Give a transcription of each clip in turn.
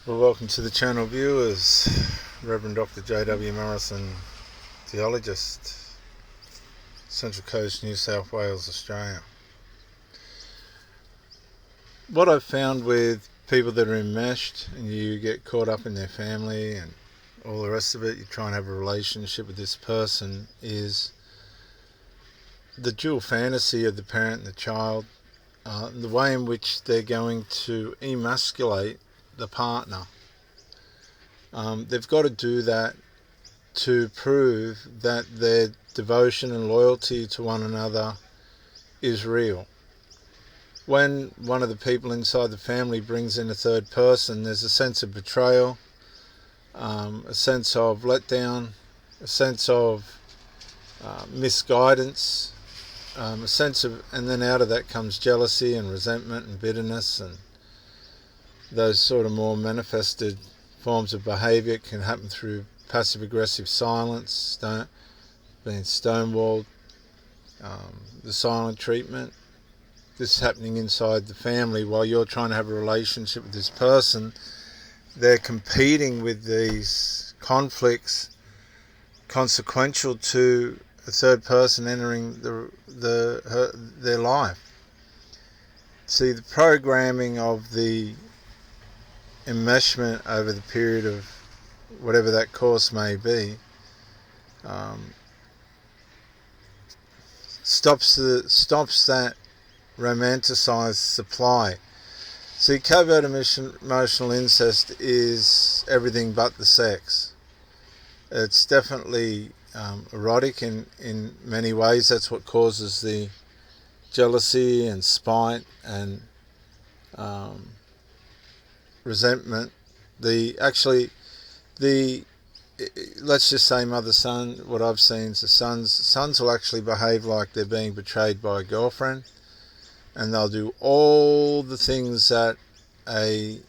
Well, welcome to the channel, viewers. Reverend Dr. J.W. Morrison, theologist, Central Coast, New South Wales, Australia. What I've found with people that are enmeshed and you get caught up in their family and all the rest of it, you try and have a relationship with this person, is the dual fantasy of the parent and the child, the way in which they're going to emasculate the partner. They've got to do that to prove that their devotion and loyalty to one another is real. When one of the people inside the family brings in a third person, there's a sense of betrayal, a sense of letdown, a sense of misguidance, a sense of, and then out of that comes jealousy and resentment and bitterness, and those sort of more manifested forms of behaviour can happen through passive-aggressive silence, being stonewalled, the silent treatment. This is happening inside the family while you're trying to have a relationship with this person. They're competing with these conflicts consequential to a third person entering their life. See, the programming of the enmeshment over the period of whatever that course may be stops that romanticized supply. See, covert emotional incest is everything but the sex. It's definitely erotic in many ways. That's what causes the jealousy and spite and resentment. Let's just say mother-son, what I've seen is the sons will actually behave like they're being betrayed by a girlfriend, and they'll do all the things that a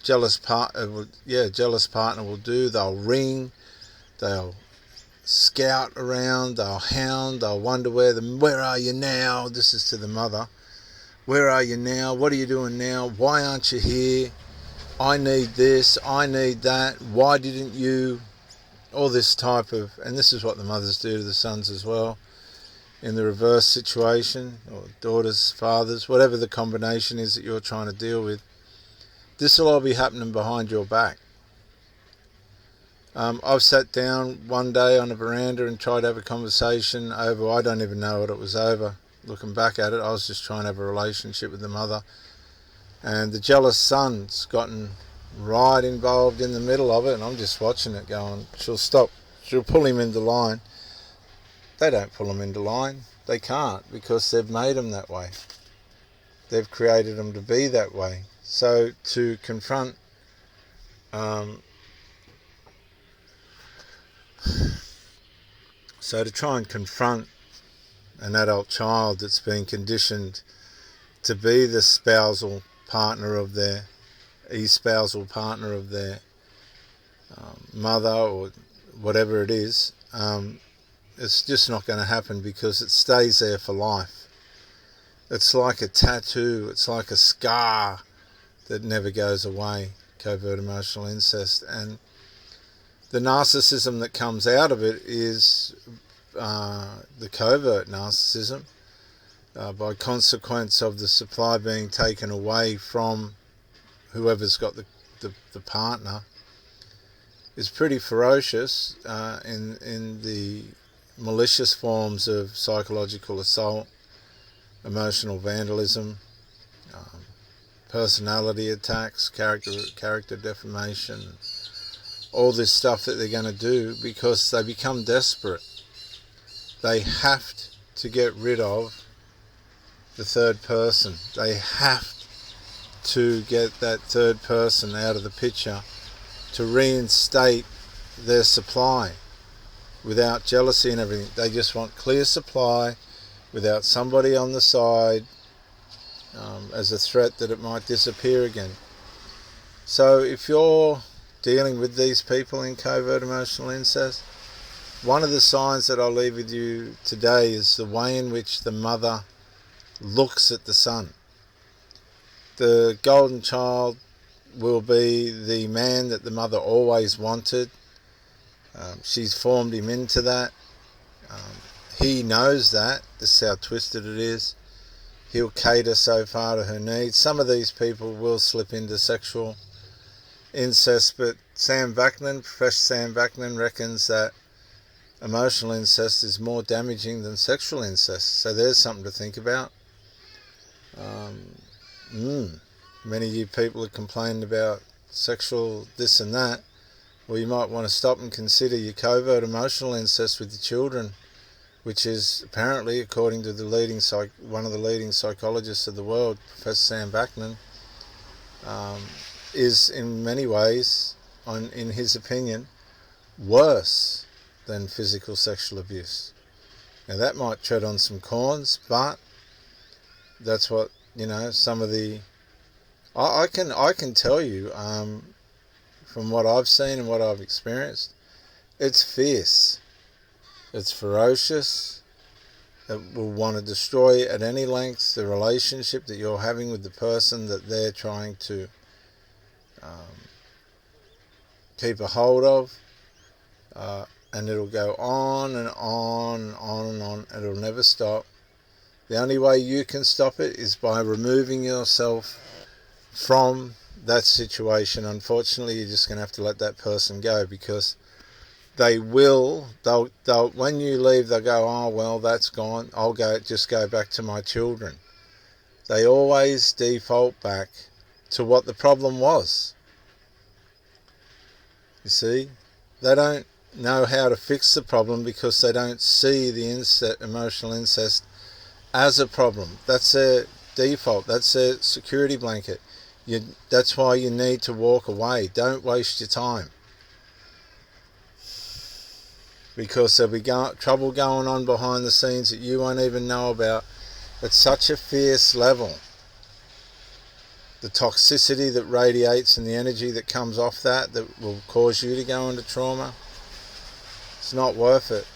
jealous partner will do. They'll ring, they'll scout around, they'll hound, they'll wonder where are you now? This is to the mother. Where are you now? What are you doing now? Why aren't you here? I need this, I need that, why didn't you? All this type of, and this is what the mothers do to the sons as well, in the reverse situation, or daughters, fathers, whatever the combination is that you're trying to deal with. This will all be happening behind your back. I've sat down one day on a veranda and tried to have a conversation over, I don't even know what it was over. Looking back at it, I was just trying to have a relationship with the mother. And the jealous son's gotten right involved in the middle of it, and I'm just watching it going, she'll pull him into line. They don't pull him into line. They can't, because they've made him that way. They've created him to be that way. So to confront to try and confront an adult child that's been conditioned to be the espousal partner of their mother or whatever it is, it's just not going to happen, because it stays there for life. It's like a tattoo, it's like a scar that never goes away, covert emotional incest. And the narcissism that comes out of it is the covert narcissism, by consequence of the supply being taken away from whoever's got the partner, is pretty ferocious in the malicious forms of psychological assault, emotional vandalism, personality attacks, character defamation, all this stuff that they're going to do, because they become desperate. They have to get rid of the third person. They have to get that third person out of the picture to reinstate their supply without jealousy and everything. They just want clear supply without somebody on the side as a threat that it might disappear again. So if you're dealing with these people in covert emotional incest, one of the signs that I'll leave with you today is the way in which the mother looks at the son. The golden child will be the man that the mother always wanted. She's formed him into that. He knows that. This is how twisted it is. He'll cater so far to her needs. Some of these people will slip into sexual incest, but Professor Sam Vaknin reckons that emotional incest is more damaging than sexual incest. So there's something to think about. Many of you people are complaining about sexual this and that. Well, you might want to stop and consider your covert emotional incest with your children, which is apparently, according to one of the leading psychologists of the world, Professor Sam Vaknin, is in many ways, in his opinion, worse than physical sexual abuse. Now that might tread on some corns, but that's what, some of the... I can tell you, from what I've seen and what I've experienced, it's fierce. It's ferocious. It will want to destroy at any length the relationship that you're having with the person that they're trying to keep a hold of. And it'll go on and on and on and on. It'll never stop. The only way you can stop it is by removing yourself from that situation. Unfortunately, you're just going to have to let that person go, because they'll when you leave, they'll go, oh well, that's gone, I'll just go back to my children. They always default back to what the problem was. You see, they don't know how to fix the problem because they don't see the emotional incest as a problem. That's their default, that's their security blanket. That's why you need to walk away. Don't waste your time, because there'll be trouble going on behind the scenes that you won't even know about at such a fierce level. The toxicity that radiates and the energy that comes off that will cause you to go into trauma, it's not worth it.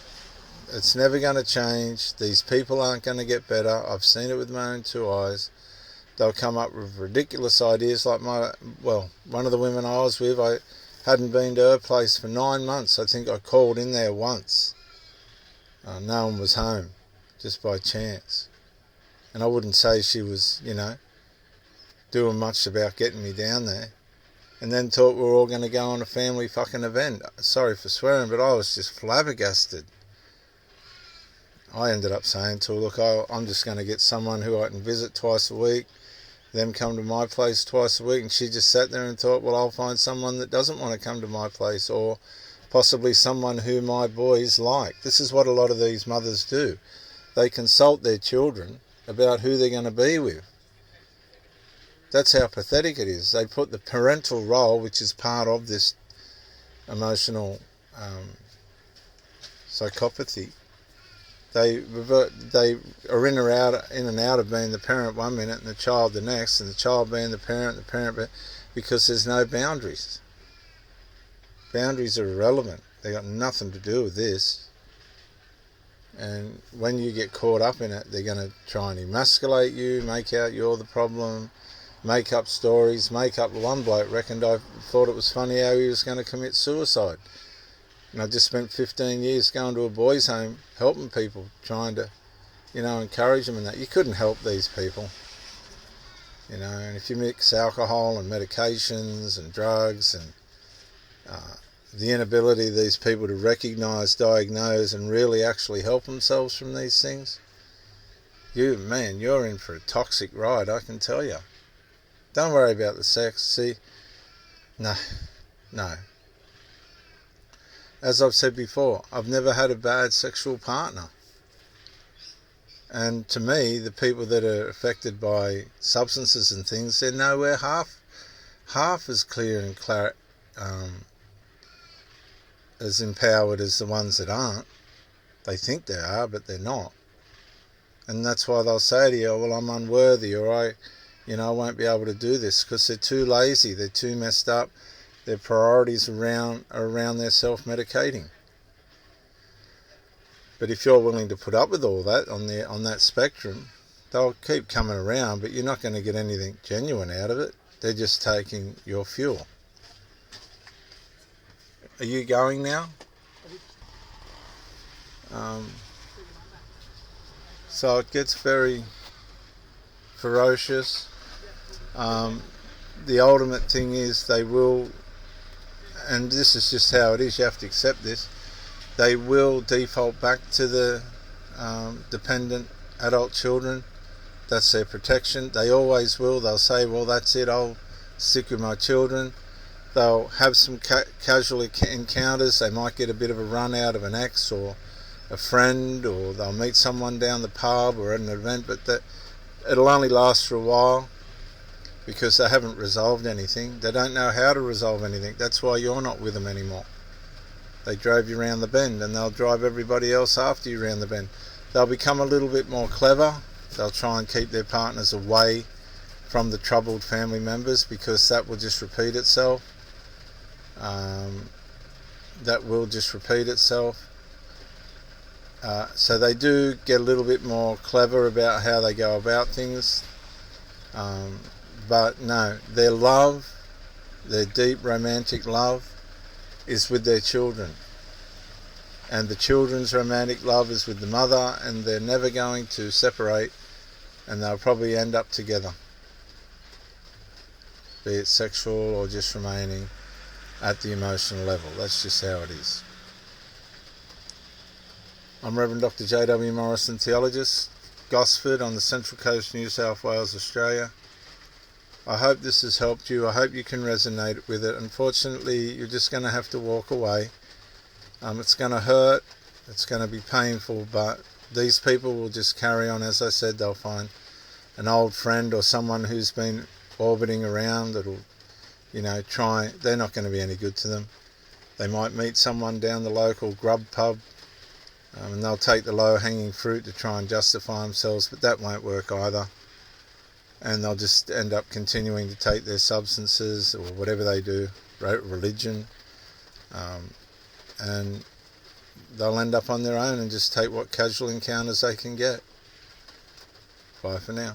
It's never going to change. These people aren't going to get better. I've seen it with my own two eyes. They'll come up with ridiculous ideas like one of the women I was with, I hadn't been to her place for 9 months. I think I called in there once. No one was home, just by chance. And I wouldn't say she was, doing much about getting me down there. And then thought we were all going to go on a family fucking event. Sorry for swearing, but I was just flabbergasted. I ended up saying to her, look, I'm just going to get someone who I can visit twice a week, them come to my place twice a week. And she just sat there and thought, well, I'll find someone that doesn't want to come to my place, or possibly someone who my boys like. This is what a lot of these mothers do. They consult their children about who they're going to be with. That's how pathetic it is. They put the parental role, which is part of this emotional psychopathy. They are in and out of being the parent one minute and the child the next, and the child being the parent, because there's no boundaries. Boundaries are irrelevant. They got nothing to do with this. And when you get caught up in it, they're going to try and emasculate you, make out you're the problem, make up stories, one bloke reckoned I thought it was funny how he was going to commit suicide. And I just spent 15 years going to a boys' home, helping people, trying to, encourage them in that. You couldn't help these people. And if you mix alcohol and medications and drugs and the inability of these people to recognise, diagnose and really actually help themselves from these things, you're in for a toxic ride, I can tell you. Don't worry about the sex. See, no. As I've said before, I've never had a bad sexual partner. And to me, the people that are affected by substances and things, they're nowhere half as clear and as empowered as the ones that aren't. They think they are, but they're not. And that's why they'll say to you, well, I'm unworthy, or I won't be able to do this, because they're too lazy, they're too messed up. Their priorities are around their self-medicating. But if you're willing to put up with all that on that spectrum, they'll keep coming around, but you're not going to get anything genuine out of it. They're just taking your fuel. Are you going now? So it gets very ferocious. The ultimate thing is they will, and this is just how it is, you have to accept this, they will default back to the dependent adult children. That's their protection. They always will. They'll say, well, that's it, I'll stick with my children. They'll have some casual encounters. They might get a bit of a run out of an ex or a friend, or they'll meet someone down the pub or at an event, but it'll only last for a while because they haven't resolved anything. They don't know how to resolve anything. That's why you're not with them anymore. They drove you around the bend, and they'll drive everybody else after you around the bend. They'll become a little bit more clever. They'll try and keep their partners away from the troubled family members, because that will just repeat itself. So they do get a little bit more clever about how they go about things. But no, their love, their deep romantic love, is with their children. And the children's romantic love is with the mother, and they're never going to separate, and they'll probably end up together, be it sexual or just remaining at the emotional level. That's just how it is. I'm Reverend Dr. J.W. Morrison, theologist, Gosford on the Central Coast, New South Wales, Australia. I hope this has helped you. I hope you can resonate with it. Unfortunately, you're just going to have to walk away. It's going to hurt. It's going to be painful, but these people will just carry on. As I said, they'll find an old friend or someone who's been orbiting around that'll, try. They're not going to be any good to them. They might meet someone down the local grub pub, and they'll take the low-hanging fruit to try and justify themselves, but that won't work either. And they'll just end up continuing to take their substances or whatever they do, religion, and they'll end up on their own and just take what casual encounters they can get. Bye for now.